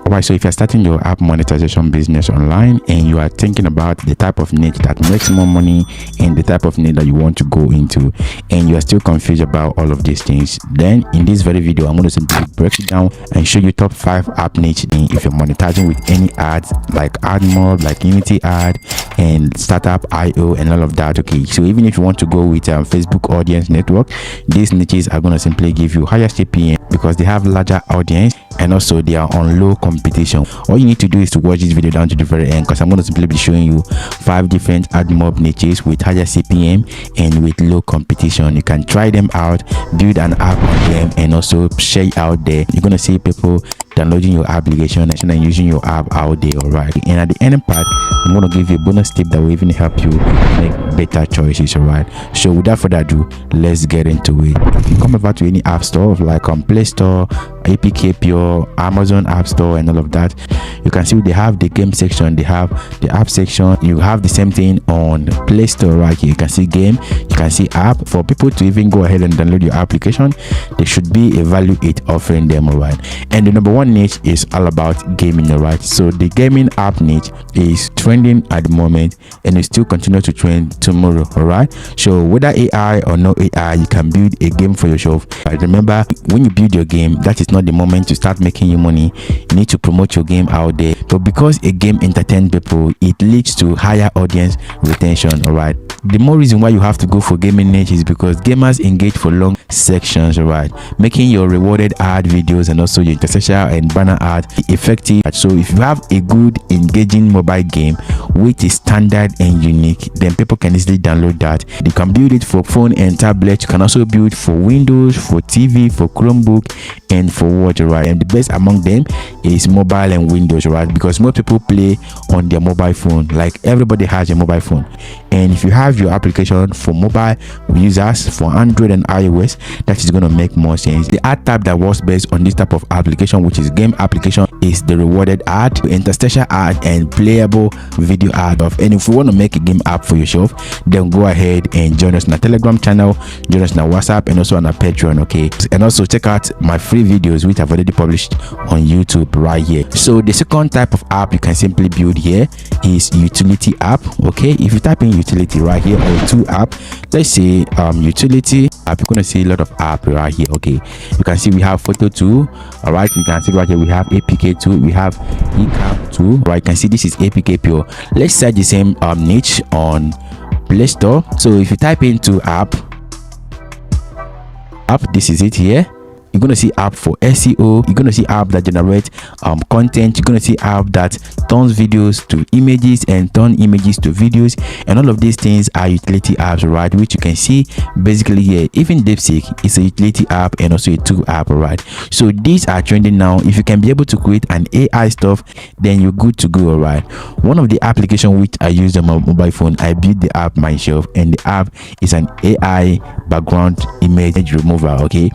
Alright, so if you're starting your app monetization business online and you are thinking about the type of niche that makes more money and the type of niche that you want to go into, and you are still confused about all of these things, then in this very video I'm going to simply break it down and show you top 5 app niche if you're monetizing with any ads like AdMob, like Unity ad and Startup IO and all of that. Okay, so even if you want to go with Facebook audience network, these niches are going to simply give you higher CPM because they have larger audience and also they are on low competition. All you need to do is to watch this video down to the very end because I'm going to simply be showing you 5 different AdMob niches with higher CPM and with low competition. You can try them out, build an app on them and also share it out there. You're going to see people downloading your application and using your app out there. All right, and at the end part I'm going to give you a bonus tip that will even help you make better choices. All right, so without further ado, let's get into it. If you come over to any app store like Play Store, APK Pure, Amazon App Store and all of that, you can see they have the game section, they have the app section. You have the same thing on Play Store right here. You can see game, you can see app. For people to even go ahead and download your application, there should be a value it offering them. All right, and the number one niche is all about gaming. All right, so the gaming app niche is trending at the moment and it still continue to trend tomorrow. All right, so whether AI or no AI, you can build a game for yourself. Remember, when you build your game, that is not the moment to start making you money. You need to promote your game out there, but because a game entertains people, it leads to higher audience retention. All right, the more reason why you have to go for gaming niche is because gamers engage for long sections. All right, making your rewarded ad videos and also your interstitial and banner ad effective. So if you have a good engaging mobile game which is standard and unique, then people can easily download that. You can build it for phone and tablet. You can also build for Windows, for TV, for Chromebook and for watch. Right, and the best among them is mobile and Windows. Right, because most people play on their mobile phone. Like everybody has a mobile phone, and if you have your application for mobile users for Android and iOS, that is going to make more sense. The ad type that works best on this type of application, which is game application, is the rewarded ad, interstitial ad and playable video ad. And if you want to make a game app for yourself, then go ahead and join us on our Telegram channel, join us on our WhatsApp and also on our Patreon. Okay, and also check out my free videos which I've already published on YouTube right here. So the second type of app you can simply build here is utility app. Okay, if you type in utility right here or two app, let's say utility app, you're going to see a lot of app right here. Okay, you can see we have photo 2. All right, you can see right here we have APK 2, we have eCap 2. Right, you can see this is APK Pure. Let's set the same niche on Play Store. So if you type into app, this is it here. You're going to see app for SEO. You're going to see app that generate content. You're going to see app that turns videos to images and turn images to videos, and all of these things are utility apps, right? Which you can see basically here. Even DeepSeek is a utility app and also a tool app, right? So these are trending now. If you can be able to create an AI stuff, then you're good to go. All right, one of the application which I use on my mobile phone, I built the app myself, and the app is an AI background image remover. Okay,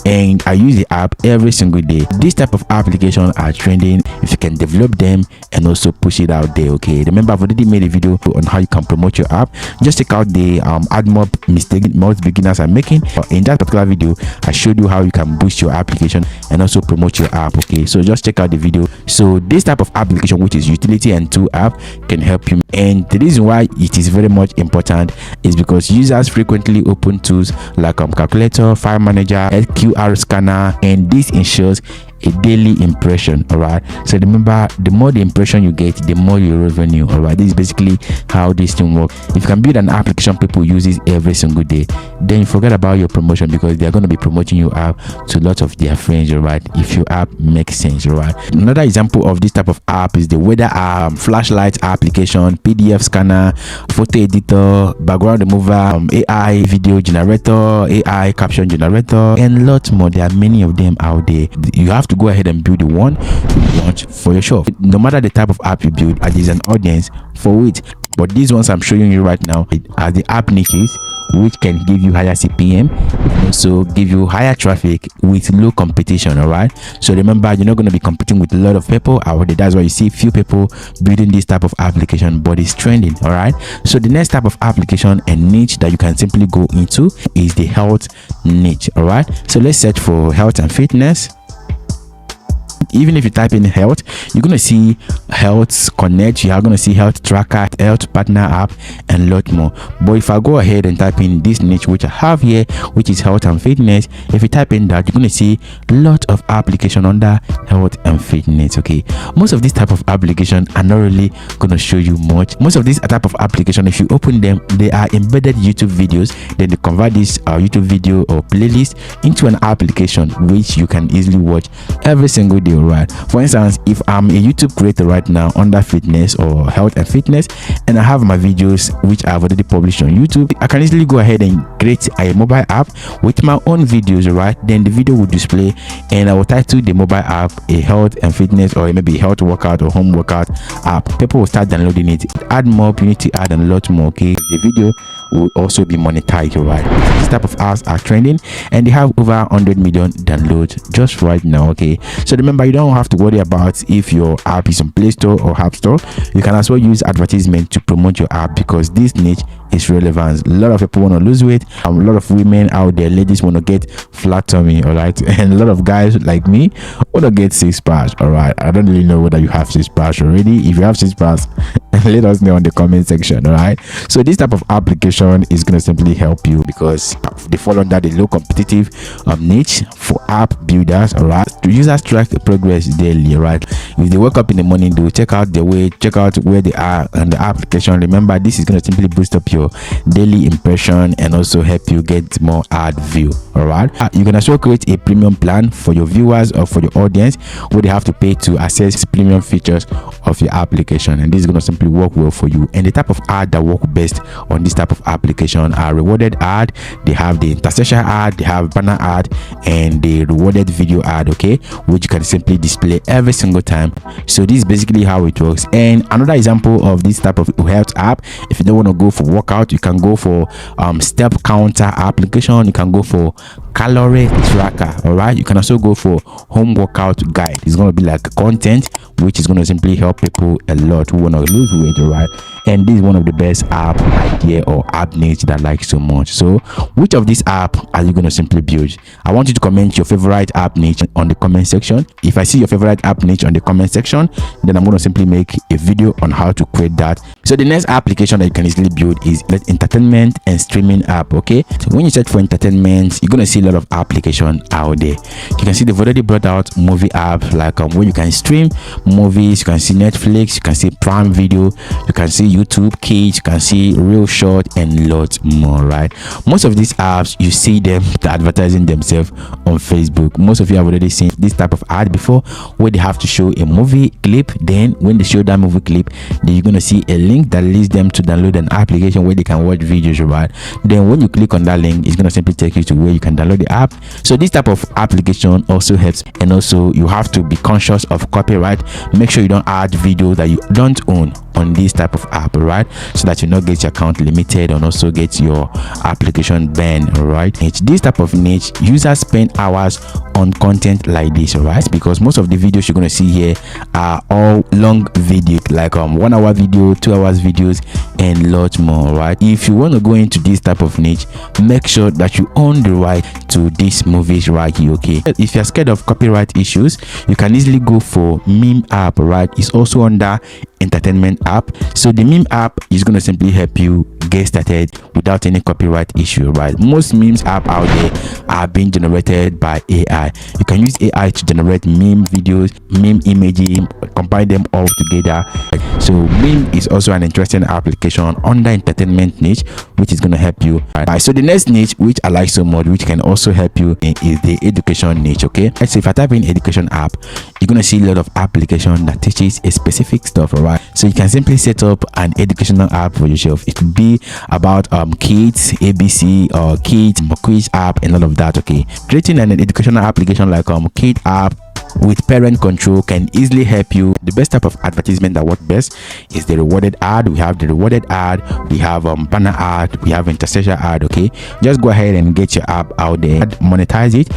and I use the app every single day. This type of application are trending if you can develop them and also push it out there. Okay, remember I've already made a video on how you can promote your app. Just check out the AdMob mistake most beginners are making. In that particular video, I showed you how you can boost your application and also promote your app. Okay, so just check out the video. So this type of application, which is utility and tool app, can help you. And the reason why it is very much important is because users frequently open tools like calculator, file manager, QR scanner, and this ensures a daily impression. All right, so remember, the more the impression you get, the more your revenue. All right, this is basically how this thing works. If you can build an application people use it every single day, then you forget about your promotion because they're going to be promoting your app to lots of their friends. All right, if your app makes sense. All right, another example of this type of app is the weather app, flashlight application, PDF scanner, photo editor, background remover, AI video generator, AI caption generator, and lots more. There are many of them out there. You have to go ahead and build the one you want for yourself. No matter the type of app you build, there's an audience for it. But these ones I'm showing you right now are the app niches which can give you higher CPM and also give you higher traffic with low competition. All right, so remember, you're not going to be competing with a lot of people out there. That's why you see few people building this type of application, but it's trending. All right, so the next type of application and niche that you can simply go into is the health niche. All right, so let's search for health and fitness. Even if you type in health, you're gonna see health connect, you are gonna see health tracker, health partner app, and lot more. But if I go ahead and type in this niche which I have here, which is health and fitness, if you type in that, you're gonna see a lot of application under health and fitness. Okay, most of these type of application are not really gonna show you much. Most of these type of application, if you open them, they are embedded YouTube videos. Then they convert this YouTube video or playlist into an application which you can easily watch every single day. Right, for instance, if I'm a YouTube creator right now under fitness or health and fitness, and I have my videos which I've already published on YouTube, I can easily go ahead and create a mobile app with my own videos. Right, then the video will display, and I will title the mobile app a health and fitness, or maybe a health workout or home workout app. People will start downloading it. AdMob, you need to add a lot more. Okay, the video will also be monetized. Right, this type of apps are trending, and they have over 100 million downloads just right now. Okay, so remember, you don't have to worry about if your app is on Play Store or App Store. You can as well use advertisement to promote your app, because this niche is relevant. A lot of people want to lose weight, a lot of women out there, ladies, want to get flat tummy. All right, and a lot of guys like me want to get 6 packs. All right, I don't really know whether you have 6 packs already. If you have 6 packs, let us know in the comment section. All right, so this type of application is going to simply help you, because they fall under the low competitive niche for app builders. All right, users track progress daily. Right, if they wake up in the morning, they will check out their way, check out where they are on the application. Remember, this is going to simply boost up your daily impression and also help you get more ad view. All right, you can also create a premium plan for your viewers or for your audience, where they have to pay to access premium features of your application, and this is going to simply work well for you. And the type of ad that work best on this type of application are rewarded ad, they have the interstitial ad, they have banner ad, and the rewarded video ad. Okay, which you can simply display every single time. So this is basically how it works. And another example of this type of health app, if you don't want to go for workout, you can go for step counter application, you can go for calorie tracker. All right, you can also go for home workout guide. It's going to be like content which is going to simply help people a lot who want to lose weight. All right, and this is one of the best app idea or app niche that I like so much. So which of these app are you going to simply build? I want you to comment your favorite app niche on the comment section. If I see your favorite app niche on the comment section, then I'm going to simply make a video on how to create that. So the next application that you can easily build is entertainment and streaming app. Okay, so when you search for entertainment, you're going to see a lot of application out there. You can see they've already brought out movie app, like where you can stream movies. You can see Netflix, you can see Prime Video, you can see YouTube Kids, you can see Real Short, and lots more. Right, most of these apps, you see them advertising themselves on Facebook. Most of you have already seen this type of ad before, where they have to show a movie clip. Then when they show that movie clip, then you're going to see a link that leads them to download an application where they can watch videos. Right, then when you click on that link, it's going to simply take you to where you can download the app. So this type of application also helps, and also you have to be conscious of copyright. Make sure you don't add videos that you don't own on this type of app, right, so that you not get your account limited and also get your application banned. Right, this type of niche, users spend hours on content like this. Right, because most of the videos you're going to see here are all long video, like 1 hour video, 2 hours videos, and lots more. Right, if you want to go into this type of niche, make sure that you own the right to these movies right here. Okay, if you're scared of copyright issues, you can easily go for meme app. Right, it's also under entertainment app. So the meme app is going to simply help you get started without any copyright issue. Right, most memes app out there are being generated by AI. You can use AI to generate meme videos, meme images, combine them all together. So meme is also an interesting application under entertainment niche, which is going to help you. Right, so the next niche which I like so much, which can also help you, is the education niche. Okay, so if I type in education app, you're going to see a lot of application that teaches a specific stuff. Right, so you can simply set up an educational app for yourself. It could be about kids, ABC, or kids quiz app, and all of that. Okay, creating an educational application like kid app with parent control can easily help you. The best type of advertisement that works best is the rewarded ad. We have the rewarded ad, we have banner ad, we have interstitial ad. Okay, just go ahead and get your app out there, monetize it.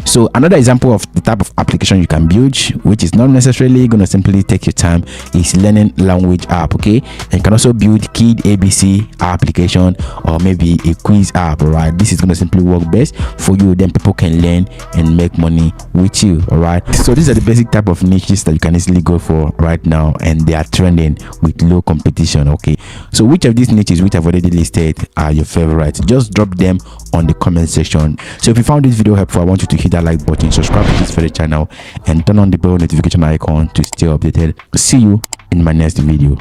So another example of the type of application you can build, which is not necessarily going to simply take your time, is learning language app. Okay, and you can also build kid ABC application, or maybe a quiz app. All right, this is going to simply work best for you. Then people can learn and make money with you. All right, So these are the basic type of niches that you can easily go for right now, and they are trending with low competition. Okay, so which of these niches which I've already listed are your favorites? Just drop them on the comment section. So if you found this video helpful, I want you to hit that like button, subscribe to this very channel, and turn on the bell notification icon to stay updated. See you in my next video.